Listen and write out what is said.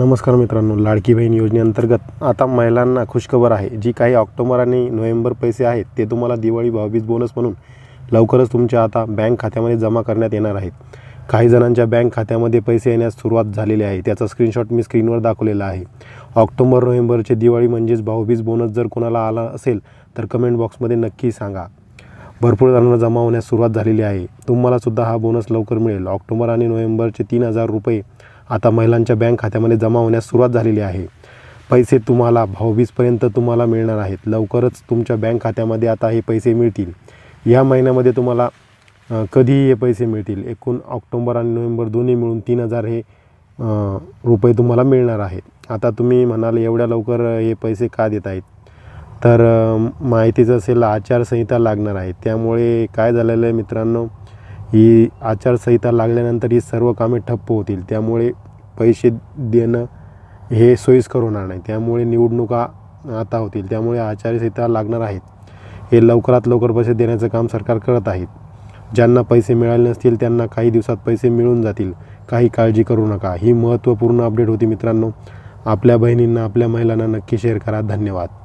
नमस्कार मित्रांनो, लाडकी बहीण योजनेअंतर्गत आता महिलांना खुशखबर आहे। जी काही ऑक्टोबर आणि नोव्हेंबर पैसे आहेत ते तुम्हाला दिवाळी भाऊबीज बोनस म्हणून लवकरच तुमच्या आता बँक खात्यामध्ये जमा करण्यात येणार आहेत। काही जणांच्या बँक खात्यामध्ये पैसे येण्यास सुरुवात झालेली आहे, त्याचा स्क्रीनशॉट मी स्क्रीनवर दाखवलेला आहे। ऑक्टोबर नोव्हेंबरचे दिवाळी म्हणजेच भाऊबीज बोनस जर कोणाला आला असेल तर कमेंट बॉक्समध्ये नक्की सांगा। भरपूर जणांना जमा होण्यास सुरुवात झालेली आहे। तुम्हाला सुद्धा हा बोनस लवकर मिळेल। ऑक्टोबर आणि नोव्हेंबरचे 3000 रुपये आता महिलांच्या बँक खात्यामध्ये जमा होण्यास सुरुवात झालेली आहे। पैसे तुम्हाला भाऊबीजपर्यंत तुम्हाला मिळणार आहेत। लवकरच तुमच्या बँक खात्यामध्ये आता हे पैसे मिळतील। या महिन्यामध्ये तुम्हाला कधीही हे पैसे मिळतील। एकूण ऑक्टोबर आणि नोव्हेंबर दोन्ही मिळून 3000 हे रुपये तुम्हाला मिळणार आहेत। आता तुम्ही म्हणाल एवढ्या लवकर हे पैसे का देत आहेत, तर माहितीच असेल आचारसंहिता लागणार आहे। त्यामुळे काय झालेलं आहे मित्रांनो, ही आचारसंहिता लागल्यानंतर ही सर्व कामे ठप्प होतील। त्यामुळे पैसे देणं हे सोयीस्कर होणार नाही। त्यामुळे निवडणुका आता होतील, त्यामुळे आचारसंहिता लागणार आहेत। हे लवकरात लवकर पैसे देण्याचं काम सरकार करत आहे। ज्यांना पैसे मिळाले नसतील त्यांना काही दिवसात पैसे मिळून जातील, काही काळजी करू नका। ही महत्त्वपूर्ण अपडेट होती मित्रांनो। आपल्या बहिणींना, आपल्या महिलांना नक्की शेअर करा। धन्यवाद।